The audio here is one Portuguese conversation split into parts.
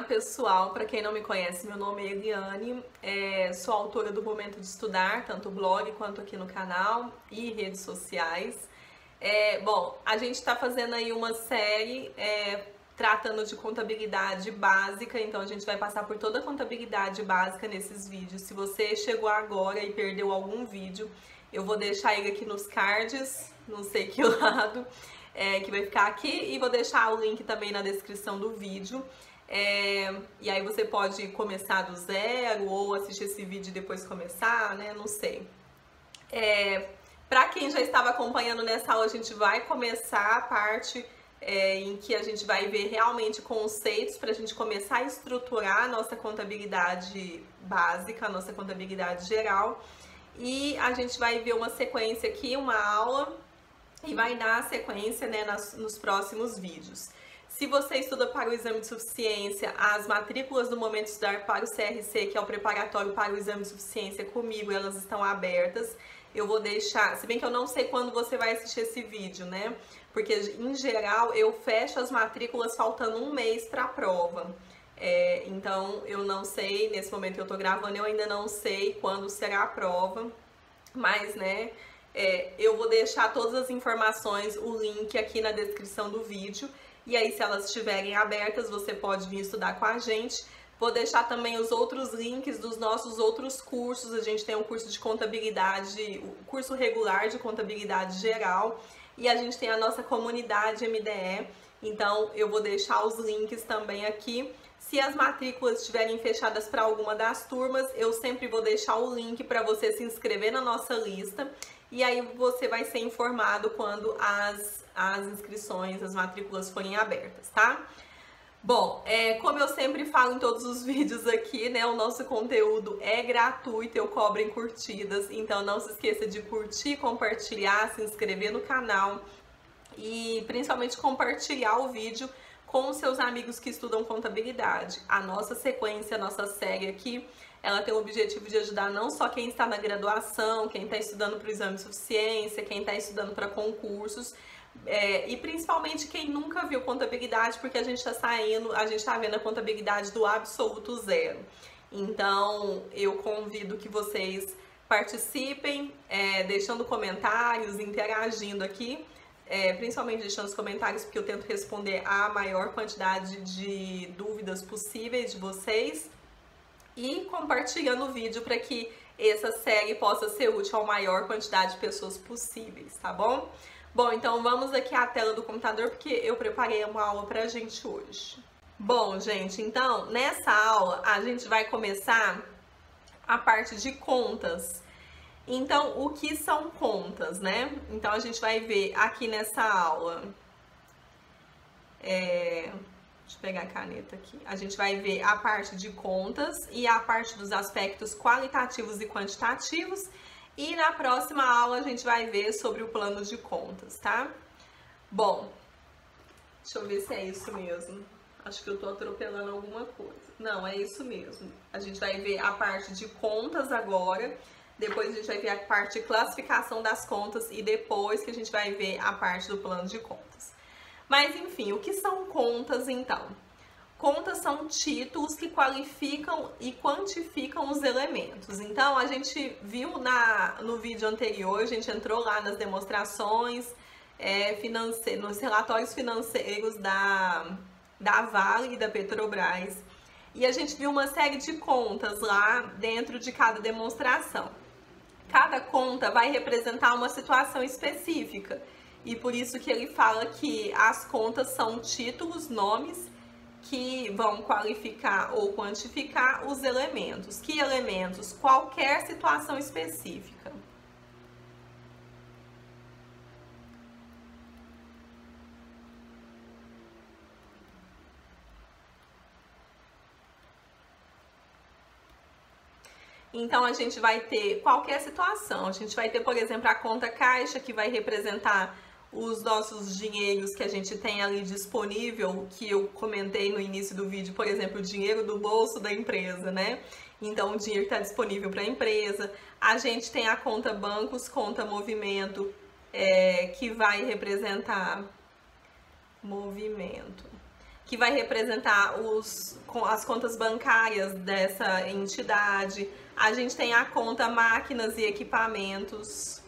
pessoal, para quem não me conhece, meu nome é Eliane, sou autora do Momento de Estudar, tanto blog quanto aqui no canal e redes sociais. Bom, a gente está fazendo aí uma série tratando de contabilidade básica, então a gente vai passar por toda a contabilidade básica nesses vídeos. Se você chegou agora e perdeu algum vídeo, eu vou deixar ele aqui nos cards, não sei que lado, que vai ficar aqui, e vou deixar o link também na descrição do vídeo. E aí você pode começar do zero ou assistir esse vídeo e depois começar, né? Não sei. Para quem já estava acompanhando nessa aula, a gente vai começar a parte em que a gente vai ver realmente conceitos para a gente começar a estruturar a nossa contabilidade básica, a nossa contabilidade geral. E a gente vai ver uma sequência aqui, uma aula, e vai dar a sequência, né, nos próximos vídeos. Se você estuda para o exame de suficiência, as matrículas do Momento de Estudar para o CRC, que é o preparatório para o exame de suficiência comigo, elas estão abertas. Eu vou deixar, se bem que eu não sei quando você vai assistir esse vídeo, né? Porque, em geral, eu fecho as matrículas faltando um mês para a prova. Então, eu não sei, nesse momento que eu tô gravando, eu ainda não sei quando será a prova. Mas, né, eu vou deixar todas as informações, o link aqui na descrição do vídeo. E aí, se elas estiverem abertas, você pode vir estudar com a gente. Vou deixar também os outros links dos nossos outros cursos. A gente tem um curso de contabilidade, o curso regular de contabilidade geral. E a gente tem a nossa comunidade MDE. Então, eu vou deixar os links também aqui. Se as matrículas estiverem fechadas para alguma das turmas, eu sempre vou deixar o link para você se inscrever na nossa lista. E aí você vai ser informado quando as inscrições, as matrículas forem abertas, tá? Bom, como eu sempre falo em todos os vídeos aqui, né, o nosso conteúdo é gratuito, eu cobro em curtidas, então não se esqueça de curtir, compartilhar, se inscrever no canal e principalmente compartilhar o vídeo com os seus amigos que estudam contabilidade. A nossa sequência, a nossa série aqui, ela tem o objetivo de ajudar não só quem está na graduação, quem está estudando para o exame de suficiência, quem está estudando para concursos, e principalmente quem nunca viu contabilidade, porque a gente está vendo a contabilidade do absoluto zero. Então, eu convido que vocês participem, deixando comentários, interagindo aqui, principalmente deixando os comentários, porque eu tento responder a maior quantidade de dúvidas possíveis de vocês, e compartilhando o vídeo para que essa série possa ser útil à maior quantidade de pessoas possíveis, tá bom? Bom, então vamos aqui à tela do computador, porque eu preparei uma aula pra gente hoje. Bom, gente, então, nessa aula a gente vai começar a parte de contas. Então, o que são contas, né? Então, a gente vai ver aqui nessa aula. Deixa eu pegar a caneta aqui. A gente vai ver a parte de contas e a parte dos aspectos qualitativos e quantitativos. E na próxima aula a gente vai ver sobre o plano de contas, tá? Bom, deixa eu ver se é isso mesmo. Acho que eu tô atropelando alguma coisa. Não, é isso mesmo. A gente vai ver a parte de contas agora. Depois a gente vai ver a parte de classificação das contas e depois que a gente vai ver a parte do plano de contas. Mas enfim, o que são contas então? Contas são títulos que qualificam e quantificam os elementos. Então, a gente viu no vídeo anterior, a gente entrou lá nas demonstrações nos relatórios financeiros da Vale e da Petrobras. E a gente viu uma série de contas lá dentro de cada demonstração. Cada conta vai representar uma situação específica. E por isso que ele fala que as contas são títulos, nomes, que vão qualificar ou quantificar os elementos. Que elementos? Qualquer situação específica. Então, a gente vai ter qualquer situação. A gente vai ter, por exemplo, a conta caixa, que vai representar os nossos dinheiros que a gente tem ali disponível, que eu comentei no início do vídeo, por exemplo, o dinheiro do bolso da empresa, né? Então, o dinheiro está disponível para a empresa. A gente tem a conta bancos, conta movimento, que vai representar movimento. que vai representar as contas bancárias dessa entidade. A gente tem a conta máquinas e equipamentos.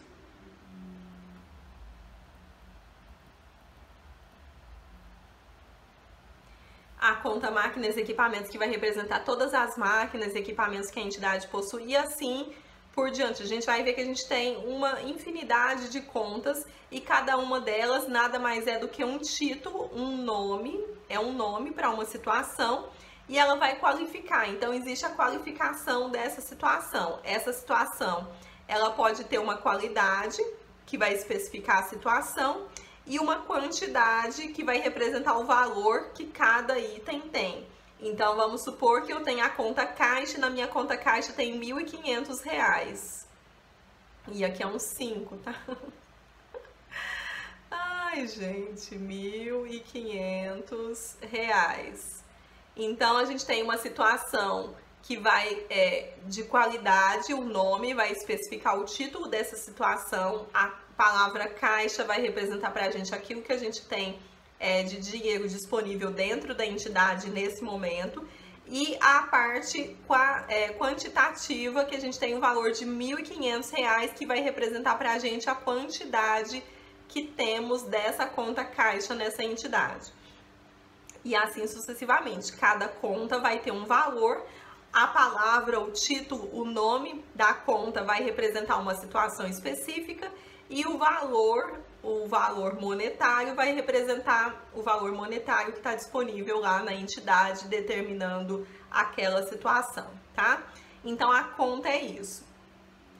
A conta máquinas e equipamentos, que vai representar todas as máquinas e equipamentos que a entidade possui, e assim por diante. A gente vai ver que a gente tem uma infinidade de contas e cada uma delas nada mais é do que um título, um nome, é um nome para uma situação, e ela vai qualificar. Então existe a qualificação dessa situação. Essa situação, ela pode ter uma qualidade, que vai especificar a situação, e uma quantidade que vai representar o valor que cada item tem. Então, vamos supor que eu tenho a conta caixa, e na minha conta caixa tem R$1.500. E aqui é um 5, tá? Ai, gente, R$1.500. Então, a gente tem uma situação que vai de qualidade, o nome vai especificar o título dessa situação, a palavra caixa vai representar para a gente aquilo que a gente tem de dinheiro disponível dentro da entidade nesse momento, e a parte quantitativa, que a gente tem um valor de R$1.500, que vai representar para a gente a quantidade que temos dessa conta caixa nessa entidade. E assim sucessivamente, cada conta vai ter um valor, a palavra, o título, o nome da conta vai representar uma situação específica, e o valor monetário vai representar o valor monetário que está disponível lá na entidade, determinando aquela situação, tá? Então, a conta é isso.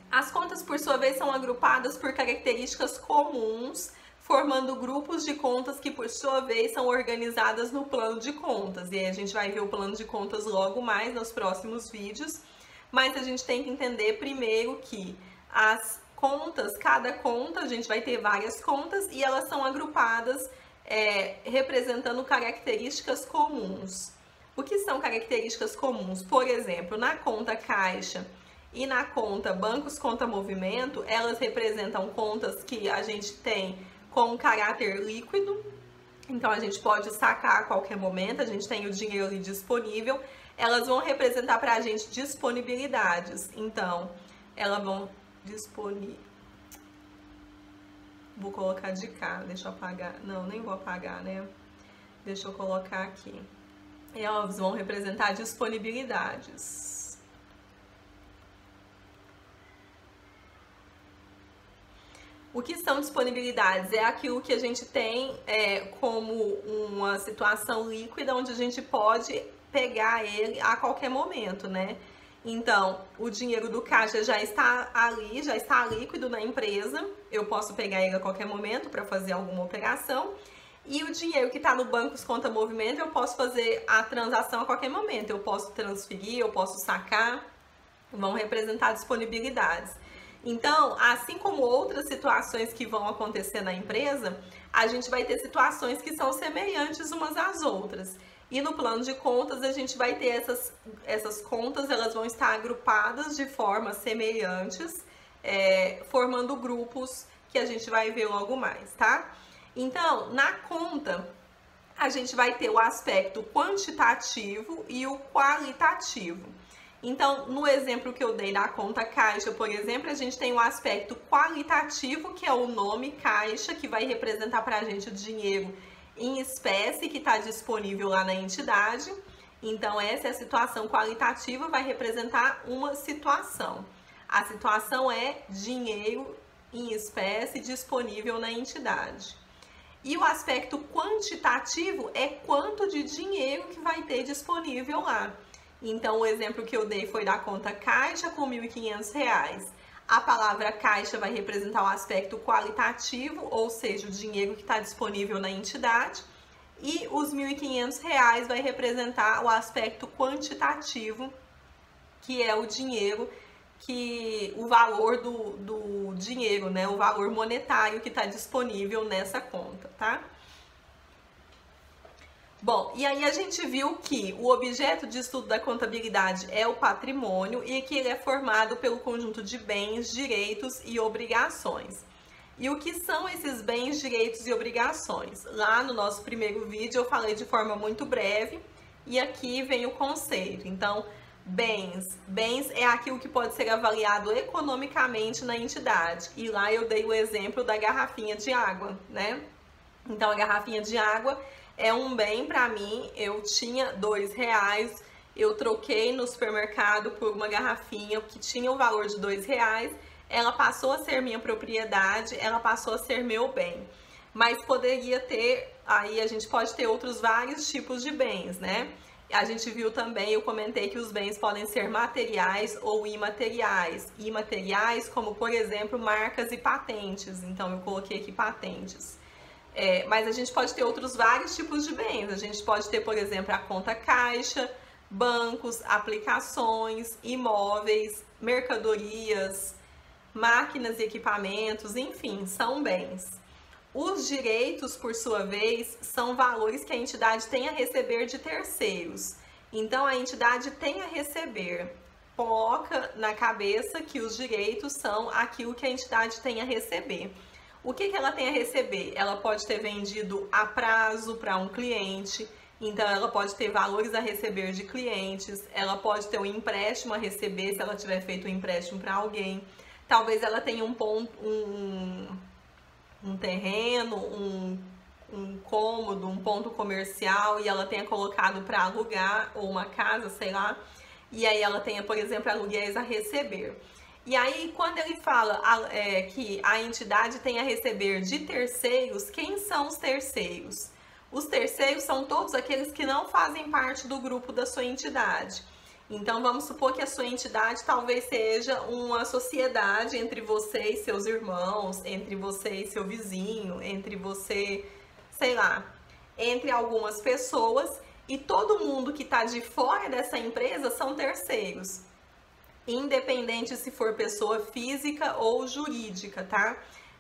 As contas, por sua vez, são agrupadas por características comuns, formando grupos de contas que, por sua vez, são organizadas no plano de contas. E aí a gente vai ver o plano de contas logo mais nos próximos vídeos, mas a gente tem que entender primeiro que as contas, cada conta, a gente vai ter várias contas e elas são agrupadas representando características comuns. O que são características comuns? Por exemplo, na conta caixa e na conta bancos conta movimento, elas representam contas que a gente tem com caráter líquido, então a gente pode sacar a qualquer momento, a gente tem o dinheiro ali disponível. Elas vão representar para a gente disponibilidades, então elas vão vou colocar de cá, deixa eu apagar, não, nem vou apagar, né? Deixa eu colocar aqui. Elas vão representar disponibilidades. O que são disponibilidades? É aquilo que a gente tem como uma situação líquida, onde a gente pode pegar ele a qualquer momento, né? Então, o dinheiro do caixa já está ali, já está líquido na empresa, eu posso pegar ele a qualquer momento para fazer alguma operação. E o dinheiro que está no banco conta movimento, eu posso fazer a transação a qualquer momento, eu posso transferir, eu posso sacar, vão representar disponibilidades. Então, assim como outras situações que vão acontecer na empresa, a gente vai ter situações que são semelhantes umas às outras. E no plano de contas, a gente vai ter essas contas, elas vão estar agrupadas de forma semelhantes, formando grupos que a gente vai ver logo mais, tá? Então, na conta, a gente vai ter o aspecto quantitativo e o qualitativo. Então, no exemplo que eu dei da conta caixa, por exemplo, a gente tem o aspecto qualitativo, que é o nome caixa, que vai representar para a gente o dinheiro em espécie que está disponível lá na entidade. Então, essa é a situação qualitativa, vai representar uma situação. A situação é dinheiro em espécie disponível na entidade. E o aspecto quantitativo é quanto de dinheiro que vai ter disponível lá. Então, o exemplo que eu dei foi da conta caixa com R$1.500. A palavra caixa vai representar o aspecto qualitativo, ou seja, o dinheiro que está disponível na entidade. E os R$1.500 vai representar o aspecto quantitativo, que é o dinheiro, o valor do dinheiro, né? O valor monetário que está disponível nessa conta, tá? Bom, e aí a gente viu que o objeto de estudo da contabilidade é o patrimônio e que ele é formado pelo conjunto de bens, direitos e obrigações. E o que são esses bens, direitos e obrigações? Lá no nosso primeiro vídeo eu falei de forma muito breve e aqui vem o conceito. Então, bens é aquilo que pode ser avaliado economicamente na entidade. E lá eu dei o exemplo da garrafinha de água, né? Então, a garrafinha de água é um bem para mim. Eu tinha R$2, eu troquei no supermercado por uma garrafinha que tinha o valor de R$2. Ela passou a ser minha propriedade, ela passou a ser meu bem. Mas poderia ter, aí a gente pode ter outros vários tipos de bens, né? A gente viu também, eu comentei que os bens podem ser materiais ou imateriais. Imateriais, como por exemplo, marcas e patentes. Então eu coloquei aqui patentes. Mas a gente pode ter outros vários tipos de bens. A gente pode ter, por exemplo, a conta caixa, bancos, aplicações, imóveis, mercadorias, máquinas e equipamentos, enfim, são bens. Os direitos, por sua vez, são valores que a entidade tem a receber de terceiros. Então, a entidade tem a receber. Coloca na cabeça que os direitos são aquilo que a entidade tem a receber. O que ela tem a receber? Ela pode ter vendido a prazo para um cliente, então ela pode ter valores a receber de clientes, ela pode ter um empréstimo a receber se ela tiver feito um empréstimo para alguém. Talvez ela tenha um terreno, um cômodo, um ponto comercial e ela tenha colocado para alugar, ou uma casa, sei lá, e aí ela tenha, por exemplo, aluguéis a receber. E aí, quando ele fala que a entidade tem a receber de terceiros, quem são os terceiros? Os terceiros são todos aqueles que não fazem parte do grupo da sua entidade. Então, vamos supor que a sua entidade talvez seja uma sociedade entre você e seus irmãos, entre você e seu vizinho, entre você, sei lá, entre algumas pessoas, e todo mundo que está de fora dessa empresa são terceiros, independente se for pessoa física ou jurídica, tá?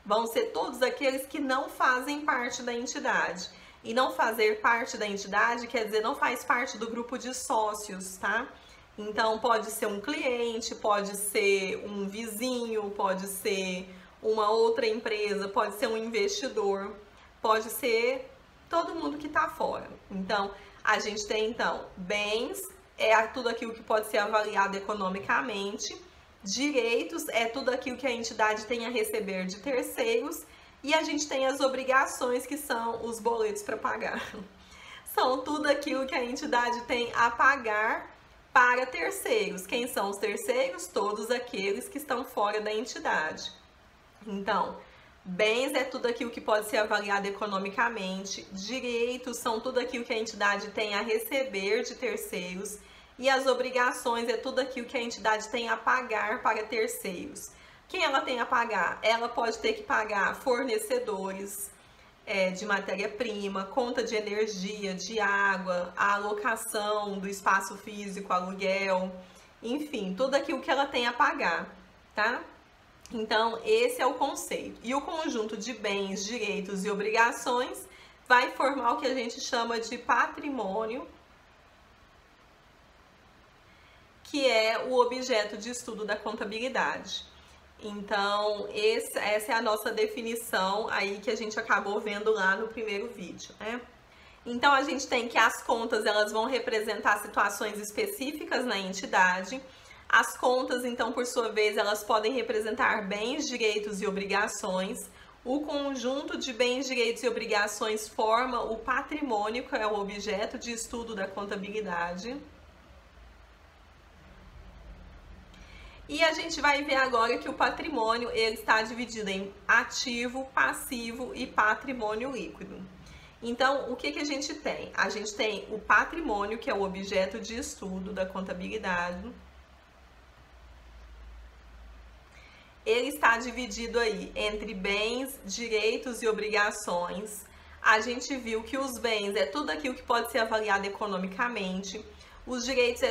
Vão ser todos aqueles que não fazem parte da entidade. E não fazer parte da entidade quer dizer não faz parte do grupo de sócios, tá? Então, pode ser um cliente, pode ser um vizinho, pode ser uma outra empresa, pode ser um investidor, pode ser todo mundo que está fora. Então, a gente tem, então, bens, tudo aquilo que pode ser avaliado economicamente, direitos, tudo aquilo que a entidade tem a receber de terceiros, e a gente tem as obrigações, que são os boletos para pagar. São tudo aquilo que a entidade tem a pagar para terceiros. Quem são os terceiros? Todos aqueles que estão fora da entidade. Então, bens é tudo aquilo que pode ser avaliado economicamente, direitos são tudo aquilo que a entidade tem a receber de terceiros, e as obrigações é tudo aquilo que a entidade tem a pagar para terceiros. Quem ela tem a pagar? Ela pode ter que pagar fornecedores de matéria-prima, conta de energia, de água, a alocação do espaço físico, aluguel, enfim, tudo aquilo que ela tem a pagar, tá? Então, esse é o conceito. E o conjunto de bens, direitos e obrigações vai formar o que a gente chama de patrimônio, que é o objeto de estudo da contabilidade. Então, essa é a nossa definição aí que a gente acabou vendo lá no primeiro vídeo, né? Então, a gente tem que as contas, elas vão representar situações específicas na entidade. As contas, então, por sua vez, elas podem representar bens, direitos e obrigações. O conjunto de bens, direitos e obrigações forma o patrimônio, que é o objeto de estudo da contabilidade. E a gente vai ver agora que o patrimônio ele está dividido em ativo, passivo e patrimônio líquido. Então, o que a gente tem? A gente tem o patrimônio, que é o objeto de estudo da contabilidade. Ele está dividido aí entre bens, direitos e obrigações. A gente viu que os bens é tudo aquilo que pode ser avaliado economicamente. Os direitos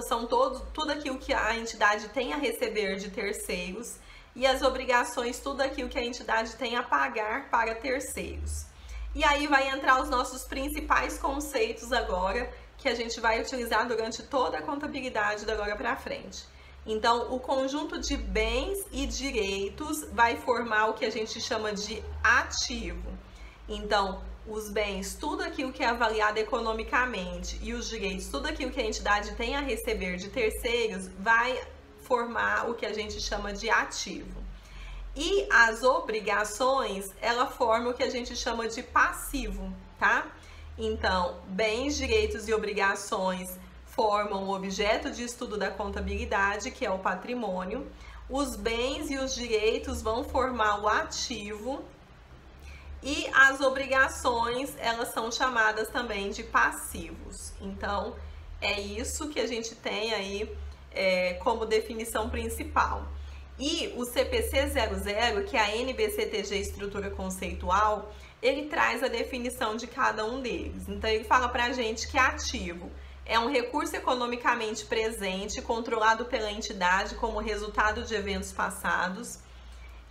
são tudo aquilo que a entidade tem a receber de terceiros, e as obrigações, tudo aquilo que a entidade tem a pagar para terceiros. E aí vai entrar os nossos principais conceitos agora, que a gente vai utilizar durante toda a contabilidade da agora para frente. Então, o conjunto de bens e direitos vai formar o que a gente chama de ativo. Então, os bens, tudo aquilo que é avaliado economicamente, e os direitos, tudo aquilo que a entidade tem a receber de terceiros, vai formar o que a gente chama de ativo. E as obrigações, ela forma o que a gente chama de passivo, tá? Então, bens, direitos e obrigações formam o objeto de estudo da contabilidade, que é o patrimônio. Os bens e os direitos vão formar o ativo. E as obrigações, elas são chamadas também de passivos. Então, é isso que a gente tem aí como definição principal. E o CPC 00, que é a NBCTG Estrutura Conceitual, ele traz a definição de cada um deles. Então, ele fala pra gente que ativo é um recurso economicamente presente, controlado pela entidade como resultado de eventos passados.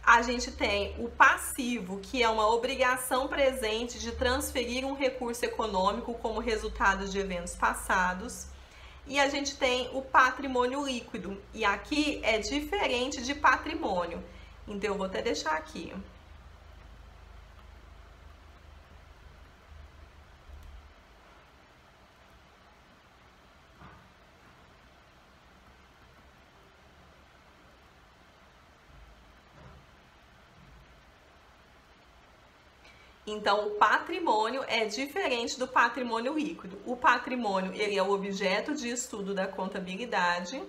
A gente tem o passivo, que é uma obrigação presente de transferir um recurso econômico como resultado de eventos passados. E a gente tem o patrimônio líquido, e aqui é diferente de patrimônio. Então, eu vou até deixar aqui. Então, o patrimônio é diferente do patrimônio líquido. O patrimônio, ele é o objeto de estudo da contabilidade.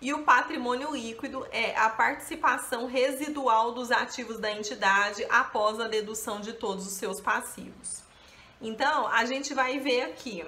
E o patrimônio líquido é a participação residual dos ativos da entidade após a dedução de todos os seus passivos. Então, a gente vai ver aqui,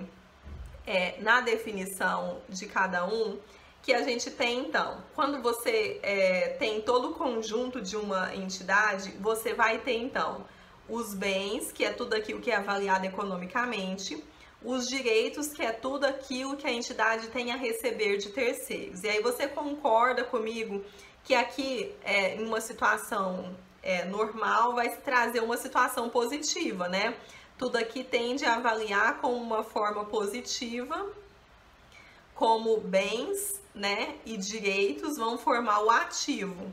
na definição de cada um, que a gente tem, então, quando você tem todo o conjunto de uma entidade, você vai ter, então, os bens, que é tudo aquilo que é avaliado economicamente, os direitos, que é tudo aquilo que a entidade tem a receber de terceiros. E aí você concorda comigo que aqui, em uma situação normal, vai se trazer uma situação positiva, né? Tudo aqui tende a avaliar com uma forma positiva, como bens, né, e direitos vão formar o ativo.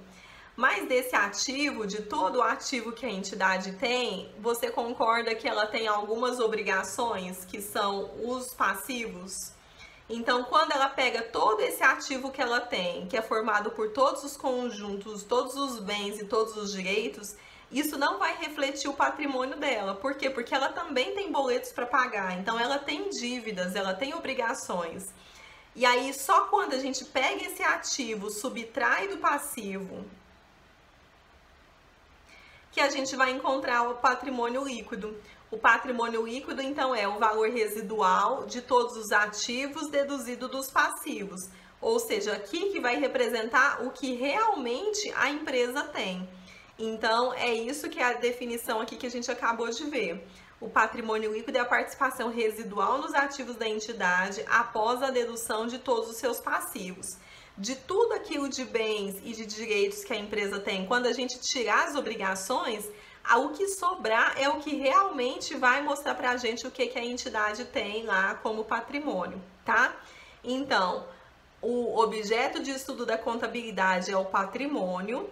Mas desse ativo, de todo o ativo que a entidade tem, você concorda que ela tem algumas obrigações que são os passivos? Então, quando ela pega todo esse ativo que ela tem, que é formado por todos os conjuntos, todos os bens e todos os direitos, isso não vai refletir o patrimônio dela. Por quê? Porque ela também tem boletos para pagar, então ela tem dívidas, ela tem obrigações. E aí, só quando a gente pega esse ativo, subtrai do passivo, que a gente vai encontrar o patrimônio líquido. O patrimônio líquido, então, é o valor residual de todos os ativos deduzido dos passivos. Ou seja, aqui que vai representar o que realmente a empresa tem. Então, é isso que é a definição aqui que a gente acabou de ver. O patrimônio líquido é a participação residual nos ativos da entidade após a dedução de todos os seus passivos. De tudo aquilo de bens e de direitos que a empresa tem, quando a gente tirar as obrigações, o que sobrar é o que realmente vai mostrar pra gente o que a entidade tem lá como patrimônio, tá? Então, o objeto de estudo da contabilidade é o patrimônio.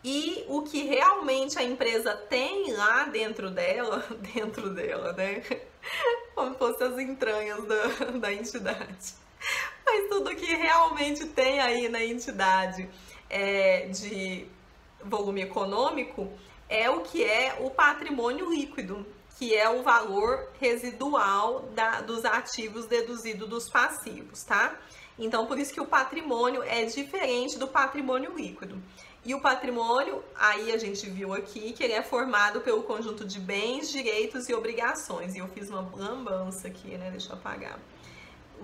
E o que realmente a empresa tem lá dentro dela, né? Como se fossem as entranhas da entidade. Mas tudo que realmente tem aí na entidade de volume econômico é o que é o patrimônio líquido, que é o valor residual dos ativos deduzido dos passivos, tá? Então, por isso que o patrimônio é diferente do patrimônio líquido. E o patrimônio, aí a gente viu aqui, que ele é formado pelo conjunto de bens, direitos e obrigações. E eu fiz uma lambança aqui, né? Deixa eu apagar.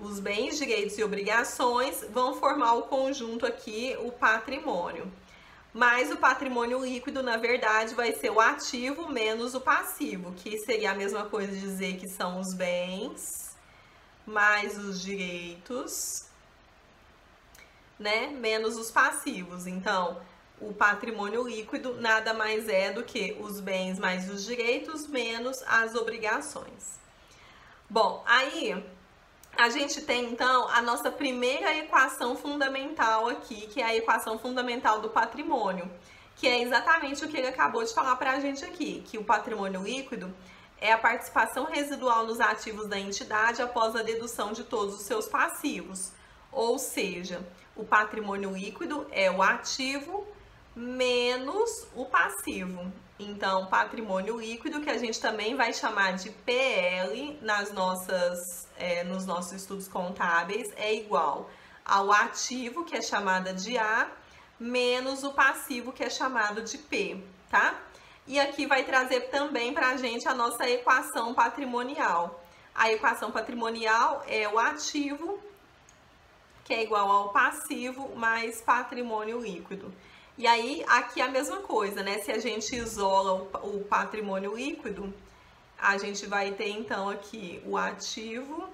Os bens, direitos e obrigações vão formar o conjunto aqui, o patrimônio. Mas o patrimônio líquido, na verdade, vai ser o ativo menos o passivo, que seria a mesma coisa de dizer que são os bens mais os direitos, né? Menos os passivos. Então, o patrimônio líquido nada mais é do que os bens mais os direitos menos as obrigações. Bom, aí a gente tem então a nossa primeira equação fundamental aqui, que é a equação fundamental do patrimônio, que é exatamente o que ele acabou de falar pra gente aqui, que o patrimônio líquido é a participação residual nos ativos da entidade após a dedução de todos os seus passivos. Ou seja, o patrimônio líquido é o ativo menos o passivo. Então, patrimônio líquido, que a gente também vai chamar de PL nos nossos estudos contábeis, é igual ao ativo, que é chamada de A, menos o passivo, que é chamado de P, tá? E aqui vai trazer também para a gente a nossa equação patrimonial. A equação patrimonial é o ativo, que é igual ao passivo, mais patrimônio líquido. E aí, aqui a mesma coisa, né? Se a gente isola o patrimônio líquido, a gente vai ter, então, aqui o ativo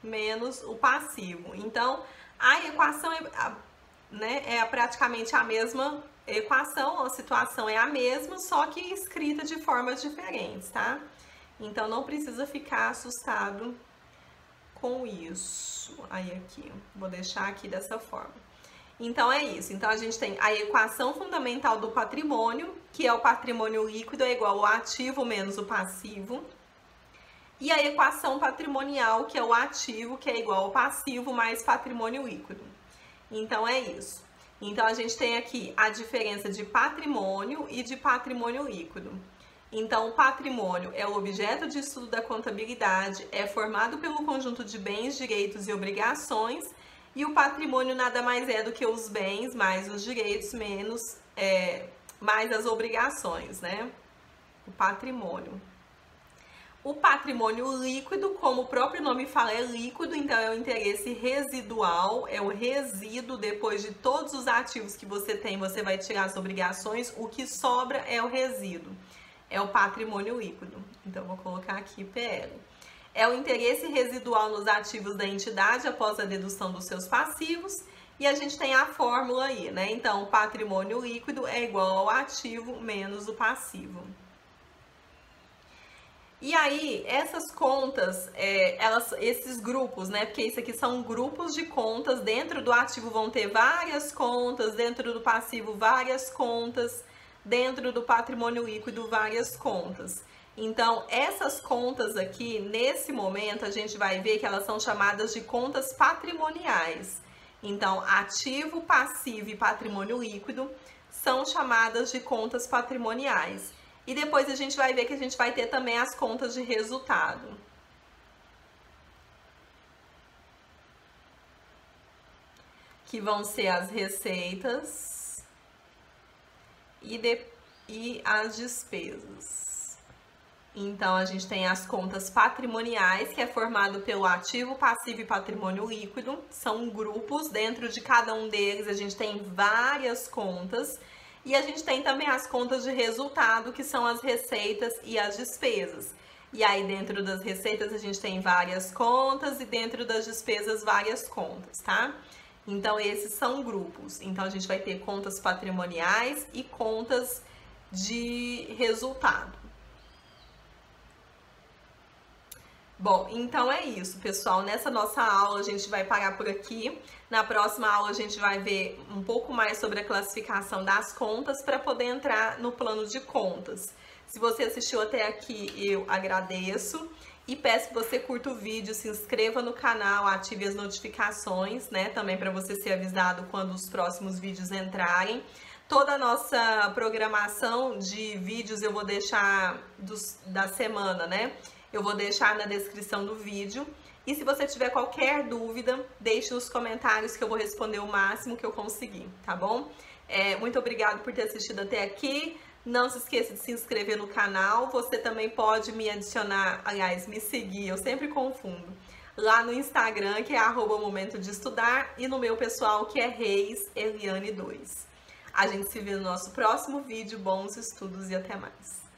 menos o passivo. Então, a equação é praticamente a mesma equação, a situação é a mesma, só que escrita de formas diferentes, tá? Então, não precisa ficar assustado com isso. Aí, aqui, vou deixar aqui dessa forma. Então, é isso. Então, a gente tem a equação fundamental do patrimônio, que é o patrimônio líquido, é igual ao ativo menos o passivo. E a equação patrimonial, que é o ativo, que é igual ao passivo, mais patrimônio líquido. Então, é isso. Então, a gente tem aqui a diferença de patrimônio e de patrimônio líquido. Então, o patrimônio é o objeto de estudo da contabilidade, é formado pelo conjunto de bens, direitos e obrigações, e o patrimônio nada mais é do que os bens, mais os direitos, mais as obrigações, né? O patrimônio. O patrimônio líquido, como o próprio nome fala, é líquido, então é o interesse residual, é o resíduo, depois de todos os ativos que você tem, você vai tirar as obrigações, o que sobra é o resíduo, é o patrimônio líquido. Então, vou colocar aqui PL. É o interesse residual nos ativos da entidade após a dedução dos seus passivos, e a gente tem a fórmula aí, né? Então, o patrimônio líquido é igual ao ativo menos o passivo. E aí, essas contas, esses grupos, né? Porque isso aqui são grupos de contas, dentro do ativo vão ter várias contas, dentro do passivo várias contas, dentro do patrimônio líquido várias contas. Então, essas contas aqui, nesse momento, a gente vai ver que elas são chamadas de contas patrimoniais. Então, ativo, passivo e patrimônio líquido são chamadas de contas patrimoniais. E depois a gente vai ver que a gente vai ter também as contas de resultado. Que vão ser as receitas e as despesas. Então, a gente tem as contas patrimoniais, que é formado pelo ativo, passivo e patrimônio líquido. São grupos, dentro de cada um deles a gente tem várias contas. E a gente tem também as contas de resultado, que são as receitas e as despesas. E aí, dentro das receitas, a gente tem várias contas e dentro das despesas, várias contas, tá? Então, esses são grupos. Então, a gente vai ter contas patrimoniais e contas de resultado. Bom, então é isso, pessoal. Nessa nossa aula a gente vai parar por aqui. Na próxima aula a gente vai ver um pouco mais sobre a classificação das contas para poder entrar no plano de contas. Se você assistiu até aqui, eu agradeço e peço que você curta o vídeo, se inscreva no canal, ative as notificações, né? Também para você ser avisado quando os próximos vídeos entrarem. Toda a nossa programação de vídeos eu vou deixar da semana, né? Eu vou deixar na descrição do vídeo. E se você tiver qualquer dúvida, deixe nos comentários que eu vou responder o máximo que eu conseguir, tá bom? Muito obrigada por ter assistido até aqui. Não se esqueça de se inscrever no canal. Você também pode me adicionar, aliás, me seguir, eu sempre confundo. Lá no Instagram, que é @momento de estudar, e no meu pessoal, que é Reis Eliane 2. A gente se vê no nosso próximo vídeo. Bons estudos e até mais!